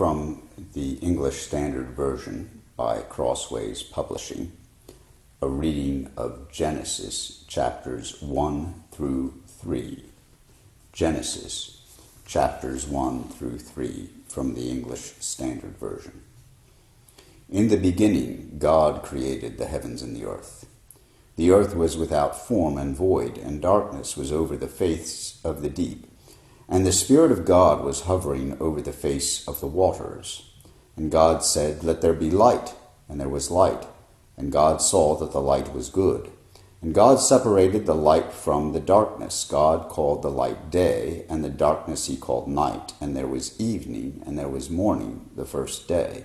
From the English Standard Version by Crossways Publishing, a reading of Genesis chapters 1 through 3. Genesis chapters 1 through 3 from the English Standard Version. In the beginning, God created the heavens and the earth. The earth was without form and void, and darkness was over the face of the deep. And the Spirit of God was hovering over the face of the waters. And God said, "Let there be light," and there was light. And God saw that the light was good. And God separated the light from the darkness. God called the light day, and the darkness he called night. And there was evening, and there was morning, the first day.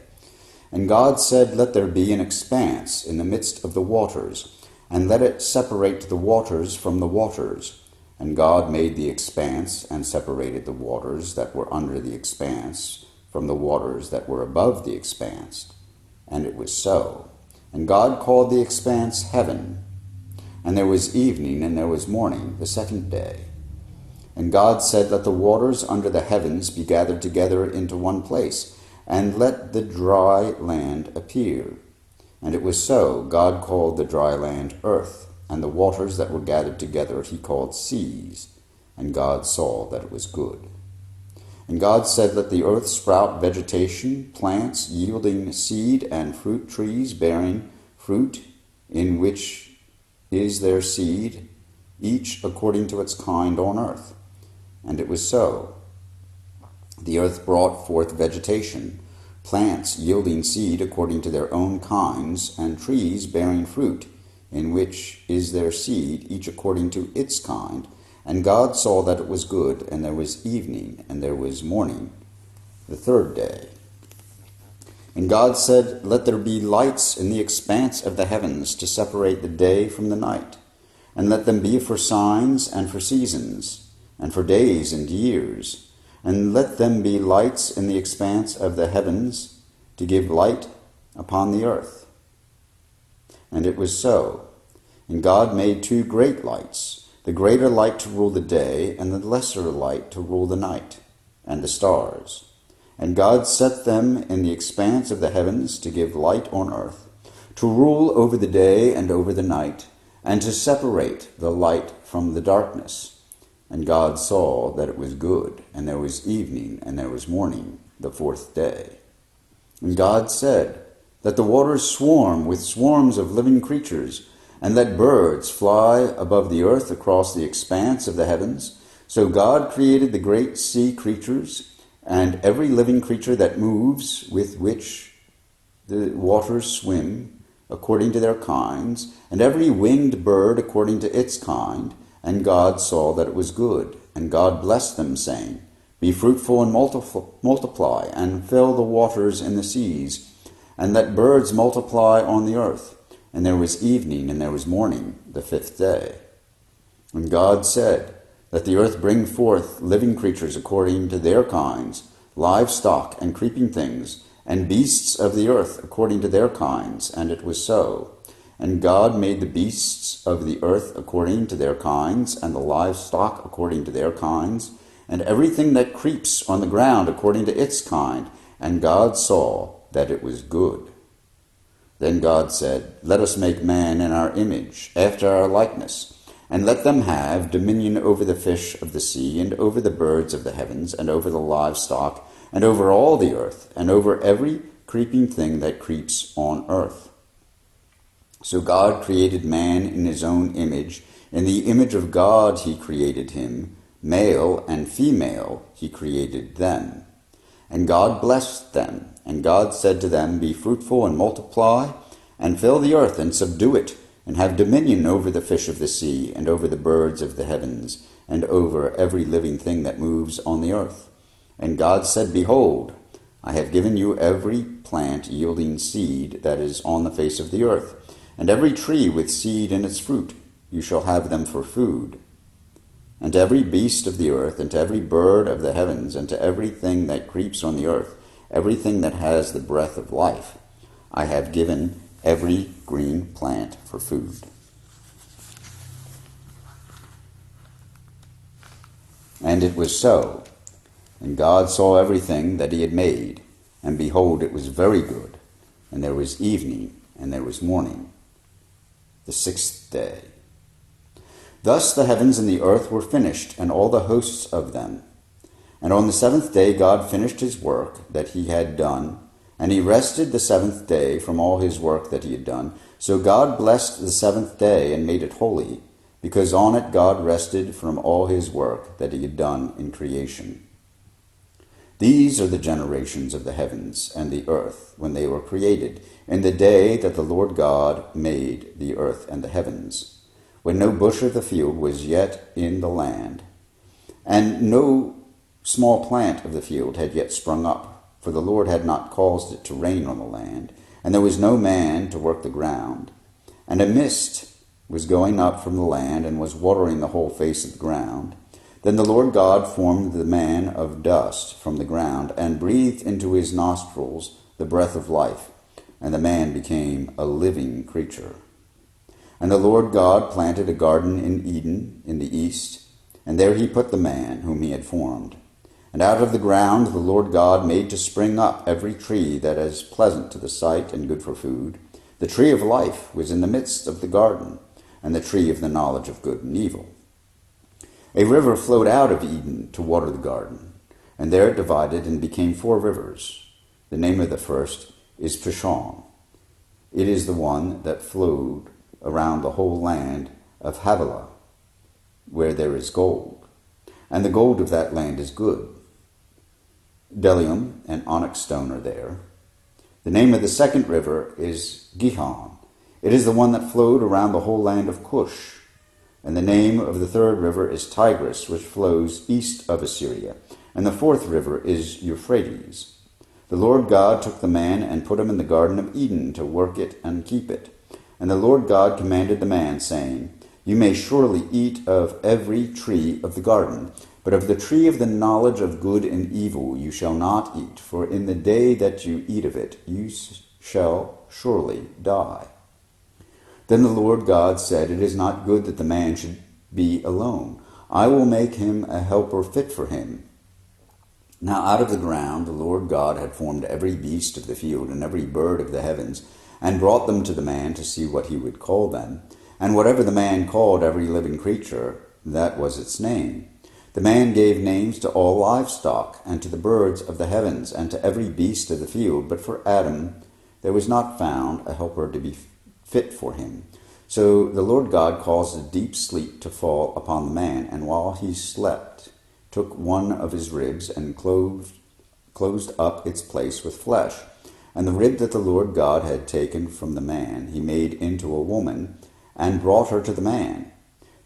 And God said, "Let there be an expanse in the midst of the waters, and let it separate the waters from the waters." And God made the expanse, and separated the waters that were under the expanse from the waters that were above the expanse. And it was so. And God called the expanse heaven. And there was evening, and there was morning, the second day. And God said, "Let the waters under the heavens be gathered together into one place, and let the dry land appear." And it was so. God called the dry land earth, and the waters that were gathered together he called seas. And God saw that it was good. And God said, "Let the earth sprout vegetation, plants yielding seed, and fruit trees bearing fruit, in which is their seed, each according to its kind on earth." And it was so. The earth brought forth vegetation, plants yielding seed according to their own kinds, and trees bearing fruit, in which is their seed, each according to its kind. And God saw that it was good, and there was evening, and there was morning, the third day. And God said, "Let there be lights in the expanse of the heavens to separate the day from the night, and let them be for signs and for seasons, and for days and years. And let them be lights in the expanse of the heavens to give light upon the earth." And it was so. And God made two great lights, the greater light to rule the day, and the lesser light to rule the night, and the stars. And God set them in the expanse of the heavens to give light on earth, to rule over the day and over the night, and to separate the light from the darkness. And God saw that it was good, and there was evening, and there was morning, the fourth day. And God said, "Let the waters swarm with swarms of living creatures, and let birds fly above the earth across the expanse of the heavens." So God created the great sea creatures, and every living creature that moves, with which the waters swim, according to their kinds, and every winged bird according to its kind. And God saw that it was good. And God blessed them, saying, "Be fruitful and multiply, and fill the waters in the seas, and let birds multiply on the earth." And there was evening, and there was morning, the fifth day. And God said, "Let the earth bring forth living creatures according to their kinds, livestock and creeping things, and beasts of the earth according to their kinds." And it was so. And God made the beasts of the earth according to their kinds, and the livestock according to their kinds, and everything that creeps on the ground according to its kind. And God saw that it was good. Then God said, "Let us make man in our image, after our likeness, and let them have dominion over the fish of the sea, and over the birds of the heavens, and over the livestock, and over all the earth, and over every creeping thing that creeps on earth." So God created man in his own image. In the image of God he created him. Male and female he created them. And God blessed them. And God said to them, "Be fruitful and multiply, and fill the earth and subdue it, and have dominion over the fish of the sea, and over the birds of the heavens, and over every living thing that moves on the earth." And God said, "Behold, I have given you every plant yielding seed that is on the face of the earth, and every tree with seed in its fruit. You shall have them for food. And to every beast of the earth, and to every bird of the heavens, and to everything that creeps on the earth, everything that has the breath of life, I have given every green plant for food." And it was so. And God saw everything that he had made, And behold, it was very good. And there was evening, and there was morning, the sixth day. Thus the heavens and the earth were finished, and all the hosts of them. And on the seventh day God finished his work that he had done, and he rested the seventh day from all his work that he had done. So God blessed the seventh day and made it holy, because on it God rested from all his work that he had done in creation. These are the generations of the heavens and the earth when they were created, in the day that the Lord God made the earth and the heavens, when no bush of the field was yet in the land, and no small plant of the field had yet sprung up, for the Lord had not caused it to rain on the land, and there was no man to work the ground. And a mist was going up from the land, and was watering the whole face of the ground. Then the Lord God formed the man of dust from the ground, and breathed into his nostrils the breath of life, and the man became a living creature. And the Lord God planted a garden in Eden in the east, and there he put the man whom he had formed. And out of the ground the Lord God made to spring up every tree that is pleasant to the sight and good for food. The tree of life was in the midst of the garden, and the tree of the knowledge of good and evil. A river flowed out of Eden to water the garden, and there it divided and became 4 rivers. The name of the first is Pishon. It is the one that flowed around the whole land of Havilah, where there is gold, and the gold of that land is good. Bdellium and onyx stone are there. The name of the second river is Gihon. It is the one that flowed around the whole land of Cush. And the name of the third river is Tigris, which flows east of Assyria. And the fourth river is Euphrates. The Lord God took the man and put him in the garden of Eden to work it and keep it. And the Lord God commanded the man, saying, You may surely eat of every tree of the garden, but of the tree of the knowledge of good and evil you shall not eat, for in the day that you eat of it you shall surely die. Then the Lord God said, It is not good that the man should be alone. I will make him a helper fit for him. Now out of the ground the Lord God had formed every beast of the field and every bird of the heavens, and brought them to the man to see what he would call them. And whatever the man called every living creature, that was its name. The man gave names to all livestock, and to the birds of the heavens, and to every beast of the field. But for Adam there was not found a helper to be fit for him. So the Lord God caused a deep sleep to fall upon the man, and while he slept, took one of his ribs and closed up its place with flesh. And the rib that the Lord God had taken from the man he made into a woman, and brought her to the man.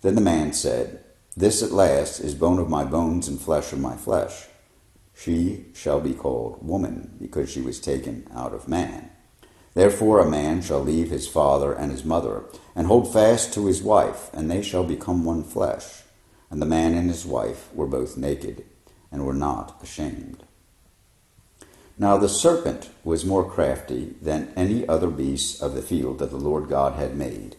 Then the man said, This at last is bone of my bones and flesh of my flesh. She shall be called woman, because she was taken out of man. Therefore a man shall leave his father and his mother, and hold fast to his wife, and they shall become one flesh. And the man and his wife were both naked, and were not ashamed. Now the serpent was more crafty than any other beast of the field that the Lord God had made.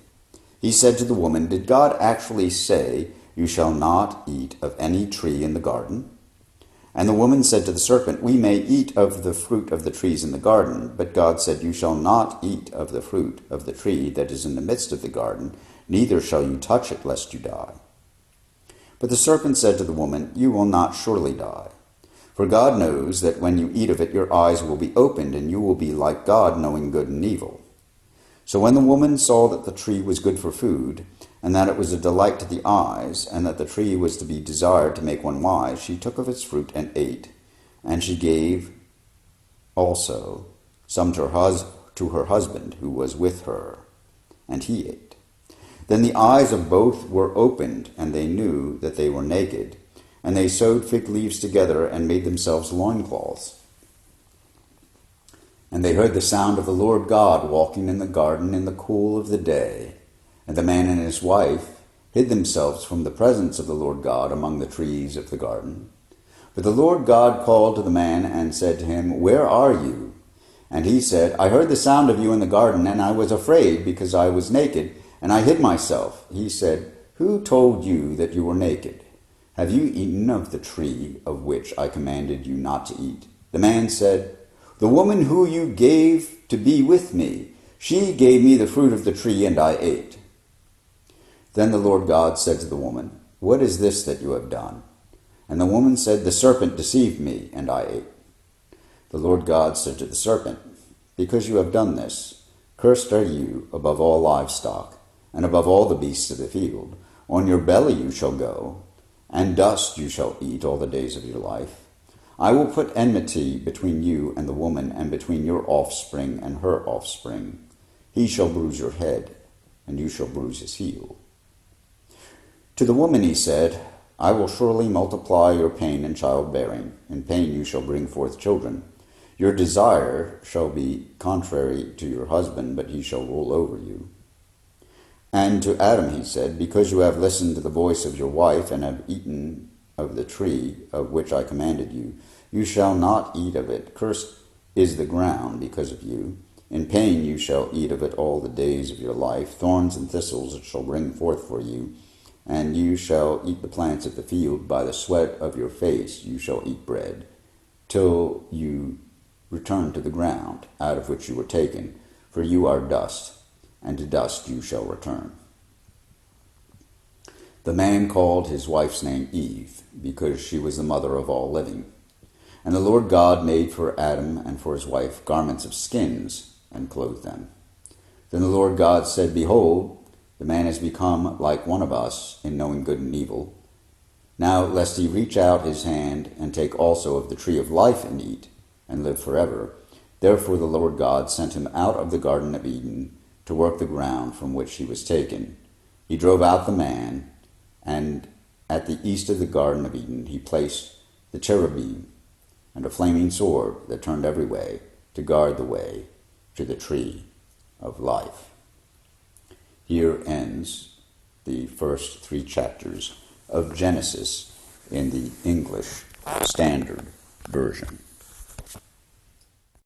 He said to the woman, Did God actually say, You shall not eat of any tree in the garden? And the woman said to the serpent, We may eat of the fruit of the trees in the garden, but God said, You shall not eat of the fruit of the tree that is in the midst of the garden, neither shall you touch it, lest you die. But the serpent said to the woman, You will not surely die. For God knows that when you eat of it, your eyes will be opened, and you will be like God, knowing good and evil. So when the woman saw that the tree was good for food, and that it was a delight to the eyes, and that the tree was to be desired to make one wise, she took of its fruit and ate. And she gave also some to her husband who was with her, and he ate. Then the eyes of both were opened, and they knew that they were naked. And they sewed fig leaves together and made themselves loincloths. And they heard the sound of the Lord God walking in the garden in the cool of the day. And the man and his wife hid themselves from the presence of the Lord God among the trees of the garden. But the Lord God called to the man and said to him, Where are you? And he said, I heard the sound of you in the garden, and I was afraid because I was naked, and I hid myself. He said, Who told you that you were naked? Have you eaten of the tree of which I commanded you not to eat? The man said, The woman who you gave to be with me, she gave me the fruit of the tree, and I ate. Then the Lord God said to the woman, What is this that you have done? And the woman said, The serpent deceived me, and I ate. The Lord God said to the serpent, Because you have done this, cursed are you above all livestock, and above all the beasts of the field. On your belly you shall go, and dust you shall eat all the days of your life. I will put enmity between you and the woman, and between your offspring and her offspring. He shall bruise your head, and you shall bruise his heel. To the woman he said, I will surely multiply your pain in childbearing. In pain you shall bring forth children. Your desire shall be contrary to your husband, but he shall rule over you. And to Adam he said, Because you have listened to the voice of your wife, and have eaten of the tree of which I commanded you, you shall not eat of it. Cursed is the ground because of you. In pain you shall eat of it all the days of your life. Thorns and thistles it shall bring forth for you. And you shall eat the plants of the field. By the sweat of your face you shall eat bread, till you return to the ground, out of which you were taken. For you are dust, and to dust you shall return. The man called his wife's name Eve, because she was the mother of all living. And the Lord God made for Adam and for his wife garments of skins, and clothed them. Then the Lord God said, Behold, the man has become like one of us in knowing good and evil. Now lest he reach out his hand and take also of the tree of life and eat, and live forever. Therefore the Lord God sent him out of the Garden of Eden to work the ground from which he was taken. He drove out the man, and at the east of the Garden of Eden he placed the cherubim and a flaming sword that turned every way to guard the way to the tree of life. Here ends the first 3 chapters of Genesis in the English Standard Version.